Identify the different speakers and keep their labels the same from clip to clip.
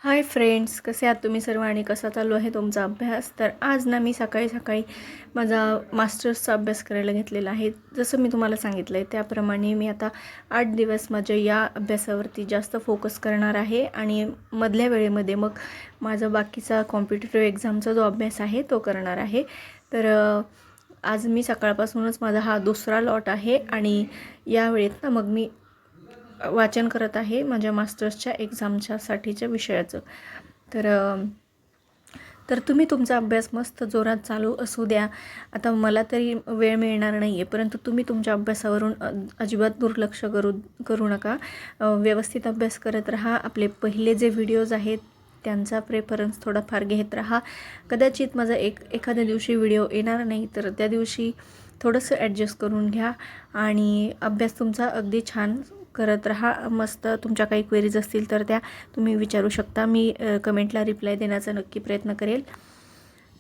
Speaker 1: Hi friends, कसे आहात तुम्ही सर्व आणि कसा चालू आहे तुमचा अभ्यास? तर आज ना मी सकाळी माझा मास्टर्सचा अभ्यास करायला घेतलेला आहे. जसं मी तुम्हाला सांगितलं आहे त्याप्रमाणे मी आता 8 दिवस माझ्या या अभ्यासावरती जास्त फोकस करणार आहे आणि मधल्या वेळेमध्ये मग माझा बाकीचा कॉम्पिटिटिव्ह एक्झामचा जो अभ्यास आहे तो करणार आहे. तर आज मी सकाळपासूनच माझा हा दुसरा लॉट आहे आणि या वेळेत ना मग मी वाचन करत आहे माझ्या मास्टर्सच्या एक्झामच्यासाठीच्या विषयाचं. तर तर तुम्ही तुमचा अभ्यास मस्त जोरात चालू असू द्या. आता मला तरी वेळ मिळणार नाही आहे, परंतु तुम्ही तुमच्या अभ्यासावरून अजिबात दुर्लक्ष करू नका. व्यवस्थित अभ्यास करत राहा. आपले पहिले जे व्हिडिओज आहेत त्यांचा प्रेफरन्स थोडाफार घेत राहा. कदाचित माझा एखाद्या दिवशी व्हिडिओ येणार नाही, तर त्या दिवशी थोडंसं ॲडजस्ट करून घ्या आणि अभ्यास तुमचा अगदी छान करत राहा. मस्त तुमच्या काही क्वेरीज असतील तर त्या तुम्ही विचारू शकता. मी कमेंटला रिप्लाय देण्याचा नक्की प्रयत्न करेल.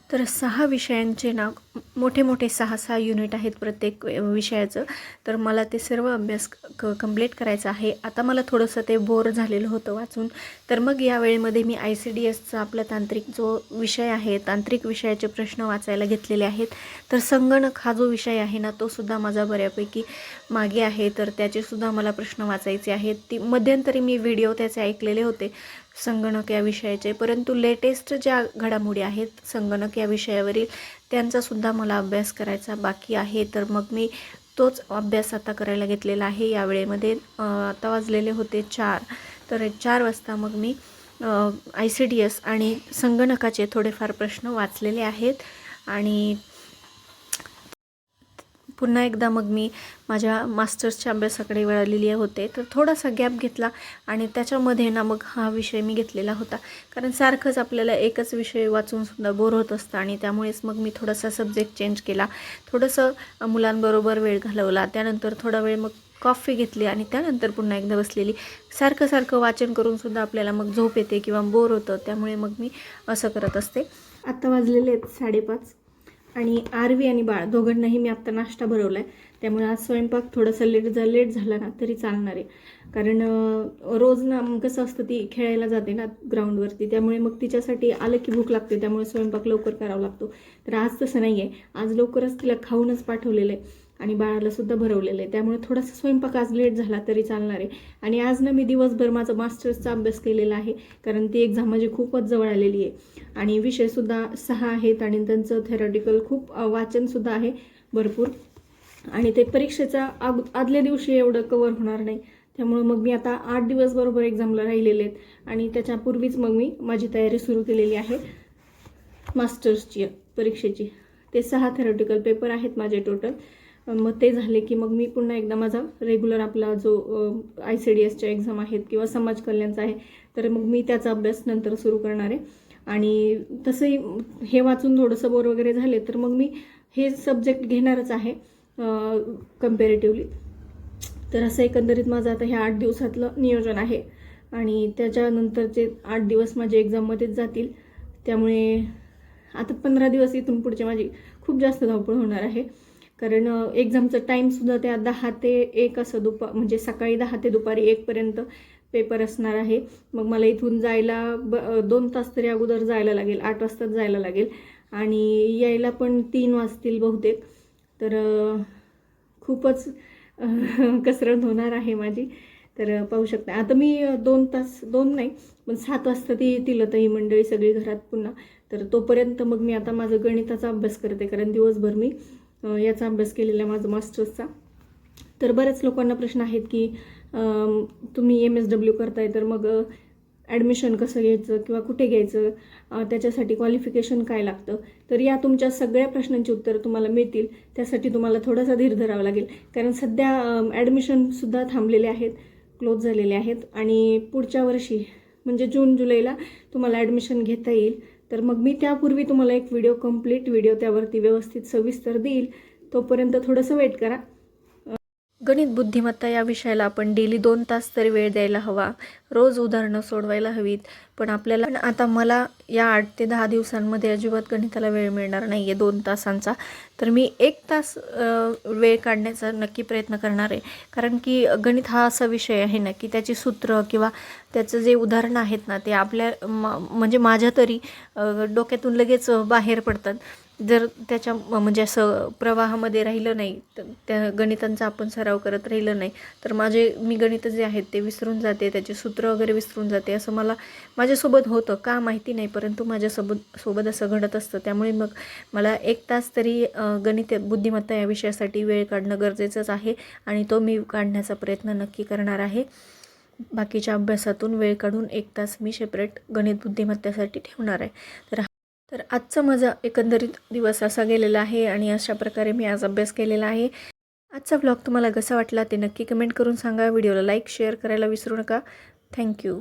Speaker 1: तर 6 विषयांचे ना मोठे 6 युनिट आहेत प्रत्येक विषयाचं. तर मला ते सर्व अभ्यास कंप्लीट करायचा आहे. आता मला थोडंसं ते बोर झालेलं होतं वाचून, तर मग या वेळेमध्ये मी ICDSचा आपला तांत्रिक जो विषय आहे, तांत्रिक विषयाचे प्रश्न वाचायला घेतलेले आहेत. तर संगणक हा जो विषय आहे ना तो सुद्धा माझा बऱ्यापैकी मागे आहे, तर त्याचेसुद्धा मला प्रश्न वाचायचे आहेत. मध्यंतरी मी व्हिडिओ त्याचे ऐकलेले होते संगणक या विषयाचे, परंतु लेटेस्ट ज्या घडामोडी आहेत संगणक या विषयावरील त्यांचासुद्धा मला अभ्यास करायचा बाकी आहे. तर मग मी तोच अभ्यास आता करायला घेतलेला आहे या वेळेमध्ये. आता वाजलेले होते 4, तर 4 वाजता मग मी ICDS आणि संगणकाचे थोडेफार प्रश्न वाचलेले आहेत आणि पुन्हा एकदा मग मी माझ्या मास्टर्सच्या अभ्यासाकडे वळलेली होते. तर थोडासा गॅप घेतला आणि त्याच्यामध्ये ना मग हा विषय मी घेतलेला होता, कारण सारखंच आपल्याला एकच विषय वाचूनसुद्धा बोर होत असतं आणि त्यामुळेच मग मी थोडासा सब्जेक्ट चेंज केला. थोडंसं मुलांबरोबर वेळ घालवला, त्यानंतर थोडा वेळ मग कॉफी घेतली आणि त्यानंतर पुन्हा एकदा बसलेली. सारखं वाचन करूनसुद्धा आपल्याला मग झोप येते किंवा बोर होतं, त्यामुळे मग मी असं करत असते. आत्ता वाजलेले आहेत 5:30 आणि आरवी आणि बाळ दोघांनाही मी आत्ता नाश्ता भरवला आहे. त्यामुळे आज स्वयंपाक थोडासा लेट झाला ना तरी चालणार आहे, कारण रोज ना कसं असतं, ती खेळायला जाते ना ग्राउंडवरती, त्यामुळे मग तिच्यासाठी आलं की भूक लागते, त्यामुळे स्वयंपाक लवकर करावा लागतो. तर आज तसं नाही आहे. आज लवकरच तिला खाऊनच पाठवलेलं आहे आणि बाळालासुद्धा भरवलेलं आहे, त्यामुळे थोडासा स्वयंपाक आज लेट झाला तरी चालणार आहे. आणि आज ना मी दिवसभर माझा मास्टर्सचा अभ्यास केलेला आहे, कारण ती एक्झाम माझी खूपच जवळ आलेली आहे आणि विषयसुद्धा 6 आहेत आणि त्यांचं थेरॉटिकल खूप वाचनसुद्धा आहे भरपूर, आणि ते परीक्षेचा आदल्या दिवशी एवढं कवर होणार नाही. त्यामुळे मग मी आता 8 दिवस बरोबर एक्झामला राहिलेले आहेत आणि त्याच्यापूर्वीच मग मी माझी तयारी सुरू केलेली आहे मास्टर्सची परीक्षेची. ते 6 थेरॉटिकल पेपर आहेत माझे टोटल. मग ते झाले की मग मी पुन्हा एकदा माझा रेग्युलर आपला जो ICDSच्या एक्झाम आहेत किंवा समाज कल्याणचा आहे, तर मग मी त्याचा अभ्यास नंतर सुरू करणार आहे. आणि तसंही हे वाचून थोडंसं बोर वगैरे झाले तर मग मी हे सब्जेक्ट घेणारच आहे कम्पॅरेटिव्हली. तर असं एकंदरीत माझं आता ह्या 8 दिवसातलं नियोजन आहे आणि त्याच्यानंतरचे 8 दिवस माझे एक्झाममध्येच जातील. त्यामुळे आता 15 दिवस इथून पुढचे माझी खूप जास्त धावपळ होणार आहे, कारण एक्झामचं टाईमसुद्धा त्या 10 ते 1 असं म्हणजे सकाळी 10 ते दुपारी 1 पर्यंत पेपर असणार आहे. मग मला इथून जायला 2 तास तरी अगोदर जायला लागेल, 8 वाजताच जायला लागेल आणि यायला पण 3 वाजतील बहुतेक. तर खूपच कसरत होणार आहे माझी. तर पाहू शकता आता मी 2 नाही पण 7 वाजता ती येतील आता ही मंडळी सगळी घरात पुन्हा. तर तोपर्यंत मग मी आता माझं गणिताचा अभ्यास करते, कारण दिवसभर मी याचा अभ्यास केलेला आहे माझा मास्टर्सचा. तर बऱ्याच लोकांना प्रश्न आहेत की तुम्ही MSW करताय तर मग ॲडमिशन कसं घ्यायचं किंवा कुठे घ्यायचं, त्याच्यासाठी क्वालिफिकेशन काय लागतं. तर या तुमच्या सगळ्या प्रश्नांची उत्तरं तुम्हाला मिळतील. त्यासाठी तुम्हाला थोडासा धीर धरावा लागेल, कारण सध्या ॲडमिशनसुद्धा थांबलेले आहेत, क्लोज झालेले आहेत आणि पुढच्या वर्षी म्हणजे जून जुलैला तुम्हाला ॲडमिशन घेता येईल. तर मग मी त्यापूर्वी तुम्हाला एक कंप्लीट व्हिडिओ त्यावरती व्यवस्थित सविस्तर देईल. तोपर्यंत थोडंसं वेट करा. गणित बुद्धिमत्ता या विषयाला आपण डेली 2 तास तरी वेळ द्यायला हवा. रोज उदाहरणं सोडवायला हवीत. पण आता मला या 8 ते 10 दिवसांमध्ये अजिबात गणिताला वेळ मिळणार नाही आहे 2 तासांचा. तर मी 1 तास वेळ काढण्याचा नक्की प्रयत्न करणार आहे. कारण की गणित हा असा विषय आहे ना की त्याची सूत्र किंवा त्याचं जे उदाहरणं आहेत ना ते म्हणजे माझ्या तरी डोक्यातून लगेच बाहेर पडतात. जर त्याच्या म्हणजे असं प्रवाहामध्ये राहिलं नाही, तर त्या गणितांचा आपण सराव करत राहिलं नाही, तर मी गणित जे आहेत ते विसरून जाते, त्याचे सूत्र वगैरे विसरून जाते. असं माझ्यासोबत होतं का माहिती नाही, परंतु सोबत असं घडत असतं. त्यामुळे मग मला 1 तास तरी गणित बुद्धिमत्ता या विषयासाठी वेळ काढणं गरजेचंच आहे आणि तो मी काढण्याचा प्रयत्न नक्की करणार आहे. बाकीच्या अभ्यासातून वेळ काढून 1 तास मी सेपरेट गणित बुद्धिमत्तेसाठी ठेवणार आहे. तर आजचा माझा एकंदरीत दिवस असा गेलेला आहे आणि अशा प्रकारे मी आज अभ्यास केलेला आहे. आजचा व्लॉग तुम्हाला कसा वाटला ते नक्की कमेंट करून सांगा. व्हिडिओला लाईक शेअर करायला विसरू नका. थँक्यू.